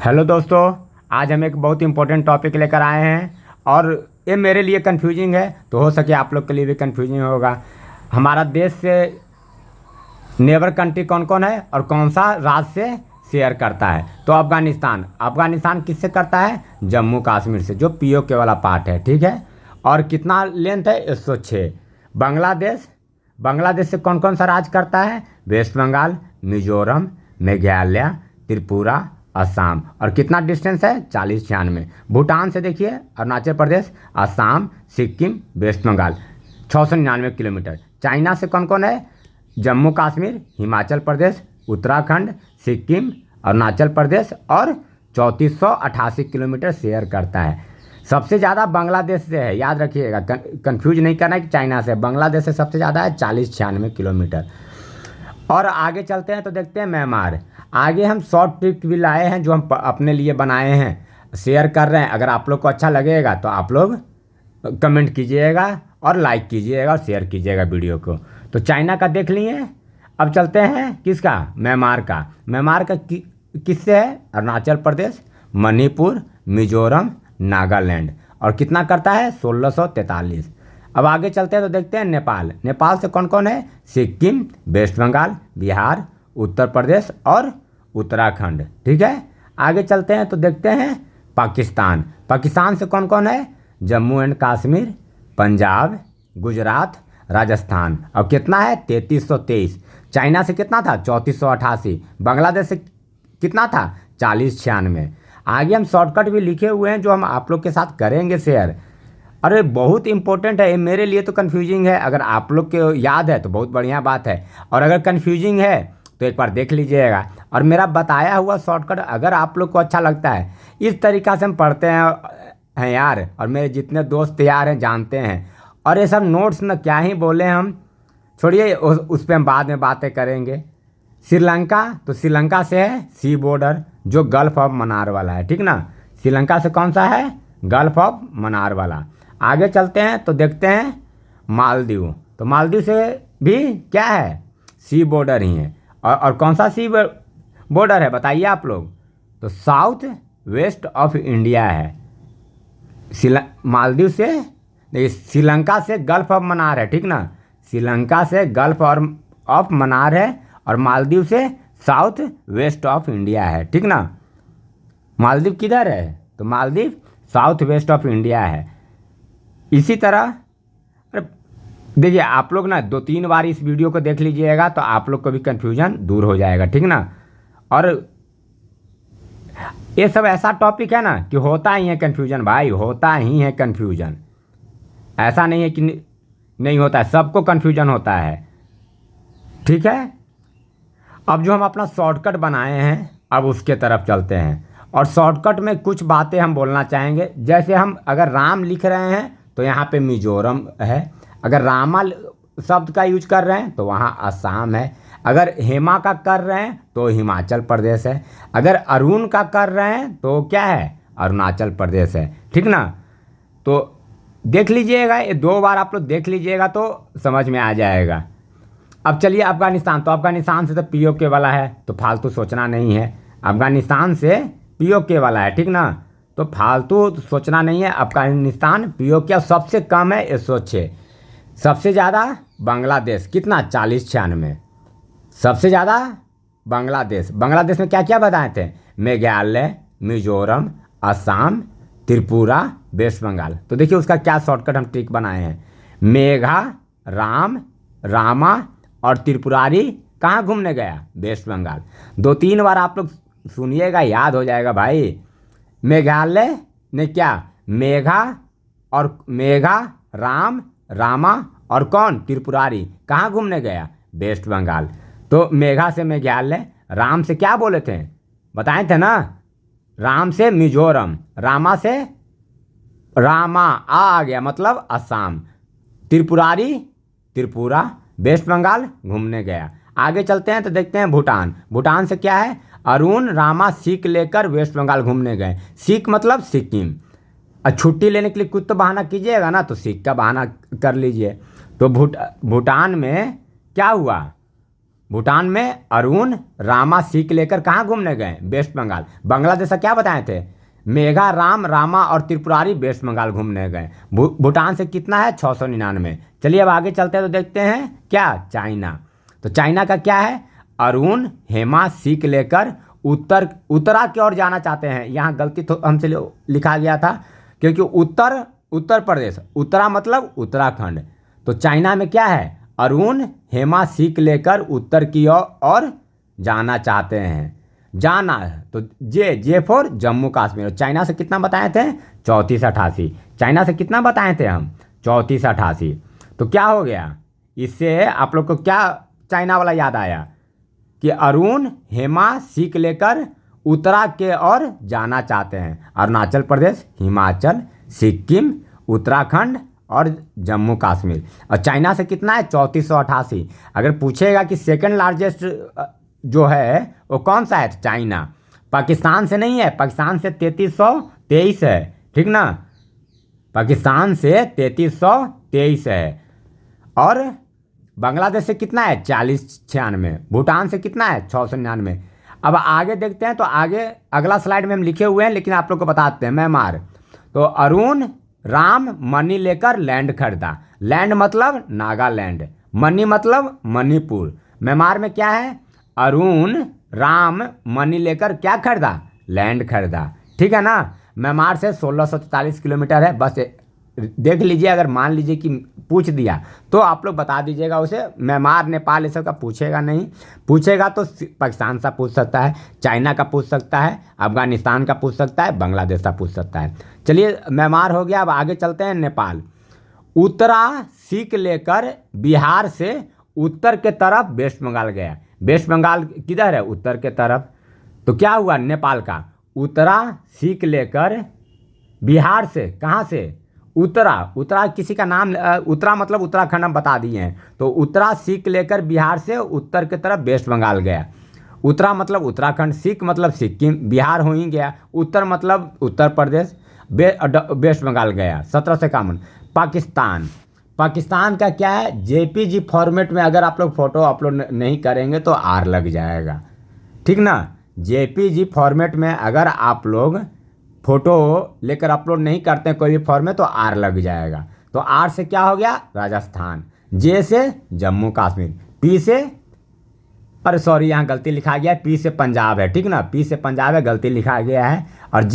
Hello दोस्तों, आज हम एक बहुत इंपॉर्टेंट टॉपिक लेकर आए हैं और ये मेरे लिए कंफ्यूजिंग है, तो हो सके आप लोग के लिए भी कंफ्यूजिंग होगा। हमारा देश से नेबर कंट्री कौन कौन है और कौन सा राज्य से शेयर करता है। तो अफ़गानिस्तान अफ़गानिस्तान किससे करता है? जम्मू कश्मीर से, जो पीओके वाला पार्ट है, ठीक है। और कितना लेंथ है? 106। बांग्लादेश बांग्लादेश से कौन कौन सा राज्य करता है? वेस्ट बंगाल, मिजोरम, मेघालय, त्रिपुरा, असम। और कितना डिस्टेंस है? 40-96। भूटान से देखिए, Arunachal Pradesh, Assam, Sikkim, West Bengal, 699 kilometre. China से कौन कौन है? जम्मू कश्मीर, हिमाचल प्रदेश, उत्तराखंड, सिक्किम, अरुणाचल प्रदेश और 3488 किलोमीटर शेयर करता है। सबसे ज़्यादा बांग्लादेश से है, याद रखिएगा, कंफ्यूज नहीं करना है कि चाइना से। बांग्लादेश से सबसे ज़्यादा है 40-96 किलोमीटर। और आगे चलते हैं तो देखते हैं म्यांमार। आगे हम शॉर्ट ट्रिक भी लाए हैं जो हम अपने लिए बनाए हैं, शेयर कर रहे हैं। अगर आप लोग को अच्छा लगेगा तो आप लोग कमेंट कीजिएगा और लाइक कीजिएगा और शेयर कीजिएगा वीडियो को। तो चाइना का देख लिए। अब चलते हैं किसका? म्यांमार का। म्यांमार का किससे है? अरुणाचल प्रदेश, मणिपुर, मिजोरम, नागालैंड। और कितना करता है? 1643। अब आगे चलते हैं तो देखते हैं नेपाल। नेपाल से कौन कौन है? सिक्किम, वेस्ट बंगाल, बिहार, उत्तर प्रदेश और उत्तराखंड, ठीक है। आगे चलते हैं तो देखते हैं पाकिस्तान। पाकिस्तान से कौन कौन है? जम्मू एंड कश्मीर, पंजाब, गुजरात, राजस्थान। और कितना है? 3323। चाइना से कितना था? 3488। बांग्लादेश से कितना था? 4096। आगे हम शॉर्टकट भी लिखे हुए हैं जो हम आप लोग के साथ करेंगे शेयर। अरे बहुत इंपॉर्टेंट है ये, मेरे लिए तो कंफ्यूजिंग है। अगर आप लोग के याद है तो बहुत बढ़िया बात है, और अगर कंफ्यूजिंग है तो एक बार देख लीजिएगा। और मेरा बताया हुआ शॉर्टकट अगर आप लोग को अच्छा लगता है, इस तरीक़ा से हम पढ़ते हैं यार, और मेरे जितने दोस्त यार हैं जानते हैं। और ये सब नोट्स ना क्या ही बोले हम, छोड़िए उस पर हम बाद में बातें करेंगे। श्रीलंका, तो श्रीलंका से है सी बॉर्डर, जो गल्फ ऑफ मन्नार वाला है, ठीक ना। श्रीलंका से कौन सा है? गल्फ ऑफ मन्नार वाला। आगे चलते हैं तो देखते हैं मालदीव। तो मालदीव से भी क्या है? सी बॉर्डर ही है। और कौन सा सी बॉर्डर है बताइए आप लोग? तो साउथ वेस्ट ऑफ इंडिया है। मालदीव से देखिए, श्रीलंका से गल्फ ऑफ मन्नार है, ठीक ना। श्रीलंका से गल्फ ऑफ मन्नार है और मालदीव से साउथ वेस्ट ऑफ इंडिया है, ठीक ना। मालदीव किधर है? तो Maldives south west of India है। इसी तरह देखिए, आप लोग ना 2-3 बार इस वीडियो को देख लीजिएगा तो आप लोग को भी कन्फ्यूजन दूर हो जाएगा, ठीक ना। और ये सब ऐसा टॉपिक है ना कि होता ही है कन्फ्यूजन भाई, होता ही है कन्फ्यूजन। ऐसा नहीं है कि नहीं होता है, सबको कन्फ्यूजन होता है, ठीक है। अब जो हम अपना शॉर्टकट बनाए हैं, अब उसके तरफ चलते हैं। और शॉर्टकट में कुछ बातें हम बोलना चाहेंगे। जैसे हम अगर राम लिख रहे हैं तो यहाँ पे मिजोरम है। अगर रामा शब्द का यूज कर रहे हैं तो वहाँ असम है। अगर हेमा का कर रहे हैं तो हिमाचल प्रदेश है। अगर अरुण का कर रहे हैं तो क्या है? अरुणाचल प्रदेश है, ठीक ना। तो देख लीजिएगा, ये 2 बार आप लोग देख लीजिएगा तो समझ में आ जाएगा। अब चलिए अफ़गानिस्तान। तो अफ़गानिस्तान से तो पीओके वाला है, तो फालतू सोचना नहीं है। अफ़गानिस्तान से पीओके वाला है, ठीक ना, तो फालतू सोचना नहीं है। अफ़गानिस्तान पीओके सबसे कम है 106। सबसे ज़्यादा बांग्लादेश, कितना? 40-96। सबसे ज़्यादा बांग्लादेश में क्या क्या बताए थे? मेघालय, मिजोरम, असम, त्रिपुरा, वेस्ट बंगाल। तो देखिए उसका क्या शॉर्टकट हम ट्रिक बनाए हैं। मेघा, राम, रामा और त्रिपुरारी कहाँ घूमने गया? वेस्ट बंगाल। 2-3 बार आप लोग सुनिएगा, याद हो जाएगा भाई। मेघालय ने क्या? मेघा, राम, रामा और कौन? त्रिपुरारी कहाँ घूमने गया? वेस्ट बंगाल। तो मेघा से मेघालय, राम से क्या बोले थे? बताए थे ना, राम से मिजोरम, रामा से रामा आ गया मतलब असम, त्रिपुरारी त्रिपुरा, वेस्ट बंगाल घूमने गया। आगे चलते हैं तो देखते हैं भूटान। भूटान से क्या है? अरुण, रामा सीख लेकर वेस्ट बंगाल घूमने गए। सीख मतलब सिक्किम। और छुट्टी लेने के लिए कुछ तो बहाना कीजिएगा ना, तो सीख का बहाना कर लीजिए। तो भूटान में क्या हुआ? भूटान में अरुण रामा सीख लेकर कहाँ घूमने गए? वेस्ट बंगाल। बांग्लादेश का क्या बताए थे? मेघा राम रामा और त्रिपुरारी वेस्ट बंगाल घूमने गए। भूटान से कितना है? 699। चलिए अब आगे चलते हैं तो देखते हैं क्या, चाइना। तो चाइना का क्या है? अरुण हेमा सीख लेकर उत्तरा की ओर जाना चाहते हैं। यहाँ गलती तो हमसे लिखा गया था, क्योंकि उत्तर प्रदेश, उत्तरा मतलब उत्तराखंड। तो चाइना में क्या है? अरुण हेमा सीख लेकर उत्तर की ओर जाना चाहते हैं। जाना है तो J for Jammu Kashmir. China से कितना बताए थे? 3488। चाइना से कितना बताए थे हम? 3488। तो क्या हो गया, इससे आप लोग को क्या चाइना वाला याद आया कि अरुण हेमा सीख लेकर उत्तरा के ओर जाना चाहते हैं। अरुणाचल प्रदेश, हिमाचल, सिक्किम, उत्तराखंड और जम्मू कश्मीर। और चाइना से कितना है? 3488। अगर पूछेगा कि सेकंड लार्जेस्ट जो है वो कौन सा है? चाइना। पाकिस्तान से नहीं है, पाकिस्तान से 3323 है, ठीक ना। पाकिस्तान से 3323 है। और बांग्लादेश से कितना है? 4096। भूटान से कितना है? 699। अब आगे देखते हैं, तो आगे अगला स्लाइड में हम लिखे हुए हैं, लेकिन आप लोग को बताते हैं। म्यांमार। तो अरुण राम मनी लेकर लैंड खरीदा। लैंड मतलब नागालैंड, मनी मतलब मणिपुर। म्यांमार में क्या है? अरुण राम मनी लेकर क्या खरीदा? लैंड खरीदा, ठीक है ना। म्यांमार से 1643 किलोमीटर है। बस देख लीजिए, अगर मान लीजिए कि पूछ दिया तो आप लोग बता दीजिएगा उसे। म्यांमार नेपाल ये सब का पूछेगा नहीं, पूछेगा तो पाकिस्तान से पूछ सकता है, चाइना का पूछ सकता है, अफगानिस्तान का पूछ सकता है, बांग्लादेश का पूछ सकता है। चलिए म्यांमार हो गया, अब आगे चलते हैं नेपाल। उत्तरा सीख लेकर बिहार से उत्तर के तरफ वेस्ट बंगाल गया। वेस्ट बंगाल किधर है? उत्तर के तरफ। तो क्या हुआ नेपाल का? उत्तरा सीख लेकर बिहार से, कहाँ से? उत्तरा किसी का नाम, उत्तरा मतलब उत्तराखंड हम बता दिए हैं। तो उत्तरा सीख लेकर बिहार से उत्तर की तरफ वेस्ट बंगाल गया। उत्तरा मतलब उत्तराखंड, सीख मतलब सिक्किम, बिहार हो ही गया, उत्तर मतलब उत्तर प्रदेश, वेस्ट बंगाल गया। 1751। पाकिस्तान। पाकिस्तान का क्या है? जेपीजी फॉर्मेट में अगर आप लोग फ़ोटो अपलोड नहीं करेंगे तो आर लग जाएगा, ठीक ना। जेपीजी फॉर्मेट में अगर आप लोग फ़ोटो लेकर अपलोड नहीं करते हैं कोई भी फॉर्म में तो आर लग जाएगा। तो आर से क्या हो गया? राजस्थान। जे से जम्मू कश्मीर। पी से, अरे सॉरी यहाँ गलती लिखा गया है, पी से पंजाब है, ठीक ना। पी से पंजाब है, गलती लिखा गया है। और जी